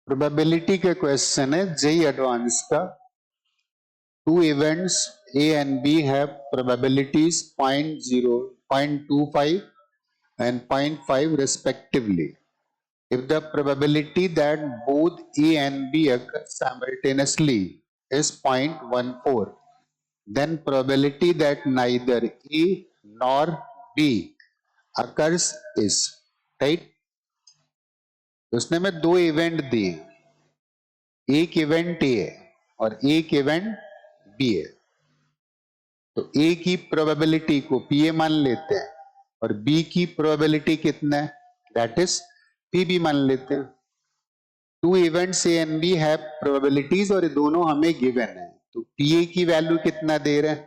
Probability के question है JEE advance का। Two events A and B have probabilities 0.0, 0.25 and 0.5 respectively. If the probability that both A and B occur simultaneously is 0.14, then probability that neither A nor B occurs is, right? उसने में दो event दिए, एक event A है और एक event B है। तो ए की प्रोबेबिलिटी को पी ए मान लेते हैं और बी की प्रोबेबिलिटी कितना है, दैट इज पी बी मान लेते हैं। Two events A and B have probabilities और ये दोनों हमें गिवन है। तो पी ए की वैल्यू कितना दे रहे हैं,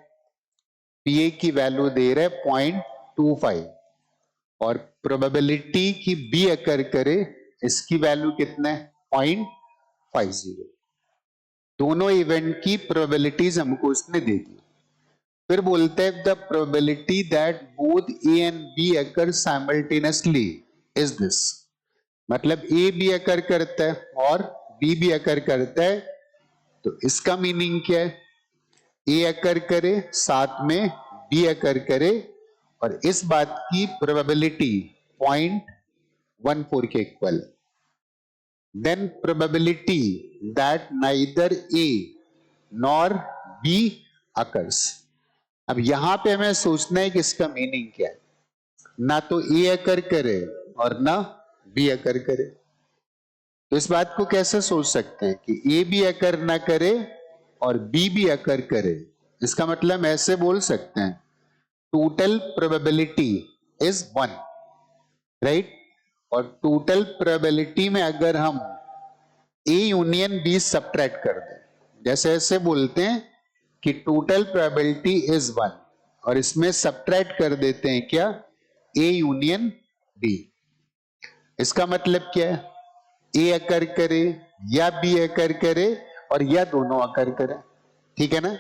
पी ए की वैल्यू दे रहे हैं 0.25 और प्रोबेबिलिटी की बी अकर करे इसकी वैल्यू कितना है 0.50। दोनों इवेंट की प्रोबेबिलिटीज हमको उसने दे दी। फिर बोलते हैं the probability that both A and be occur simultaneously is this, मतलब ए भी अकर करता है और बी भी अकर करता है। तो इसका मीनिंग क्या है, ए अकर करे साथ में बी अकर करे और इस बात की प्रोबेबिलिटी 0.14 के इक्वल। Then probability that neither A nor B occurs. अब यहां पे हमें सोचना है कि इसका मीनिंग क्या है, ना तो ए अकर करे और ना बी अकर करे। तो इस बात को कैसे सोच सकते हैं कि ए भी अकर ना करे और बी भी अकर करे। इसका मतलब ऐसे बोल सकते हैं टोटल प्रोबेबिलिटी इज 1, राइट। और टोटल प्रोबेबिलिटी में अगर हम ए यूनियन बी सब्ट्रैक्ट कर दें, जैसे ऐसे बोलते हैं कि टोटल प्रोबेबिलिटी इज 1 और इसमें सब्ट्रैक्ट कर देते हैं क्या, ए यूनियन बी। इसका मतलब क्या है, ए अकर करे या बी अकर करे और या दोनों अकर करे, ठीक है ना।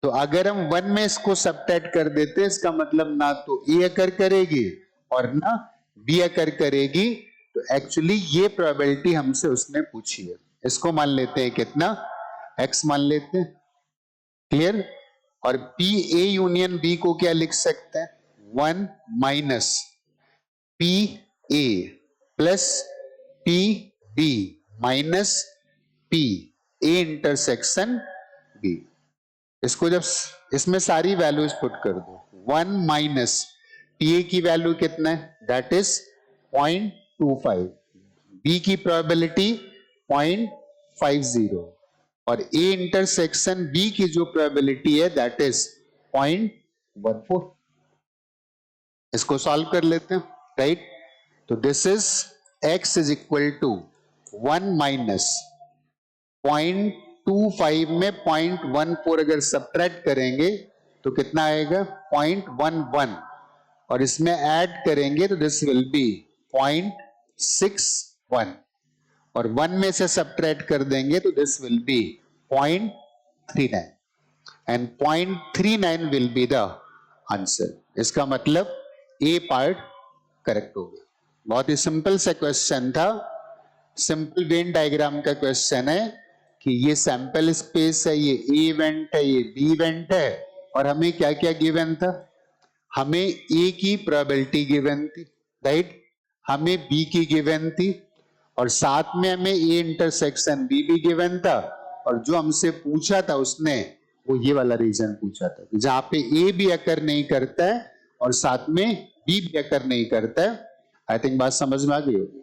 तो अगर हम 1 में इसको सब्ट्रैक्ट कर देते हैं इसका मतलब ना तो ए अकर करेगी और ना बी अकर करेगी। तो एक्चुअली ये प्रोबेबिलिटी हमसे उसने पूछी है, इसको मान लेते हैं कितना, x मान लेते हैं, क्लियर। और पी ए यूनियन बी को क्या लिख सकते हैं, 1 minus P A plus P B minus P A intersection B. इसको जब इसमें सारी वैल्यूज पुट कर दो, 1 माइनस पी ए की वैल्यू कितना है, दैट इज 0.25, बी की प्रोबेबिलिटी 0.50 और ए इंटरसेक्शन बी की जो प्रोबेबिलिटी है दैट इज 0.14। इसको सॉल्व कर लेते हैं, राइट। तो this is x is equal to 1 minus 0.25 में 0.14 अगर सब्ट्रैक्ट करेंगे तो कितना आएगा 0.11 और इसमें ऐड करेंगे तो दिस विल बी 0.61 और 1 में से सब्ट्रैक्ट कर देंगे तो this will be 0.39 and 0.39 will be the answer. इसका मतलब ए पार्ट करेक्ट हो गया। बहुत ही सिंपल सा क्वेश्चन था, सिंपल वेन डायग्राम का क्वेश्चन है कि ये सैंपल स्पेस है, ये ए इवेंट है, ये बी इवेंट है और हमें क्या क्या गिवन था, हमें ए की प्रोबेबिलिटी गिवन थी, राइट, हमें बी की गिवन थी और साथ में हमें ए इंटरसेक्शन बी भी गिवन था और जो हमसे पूछा था उसने वो ये वाला रीजन पूछा था जहां पे ए भी अकर नहीं करता है और साथ में बी भी अकर नहीं करता है। आई थिंक बात समझ में आ गई होगी।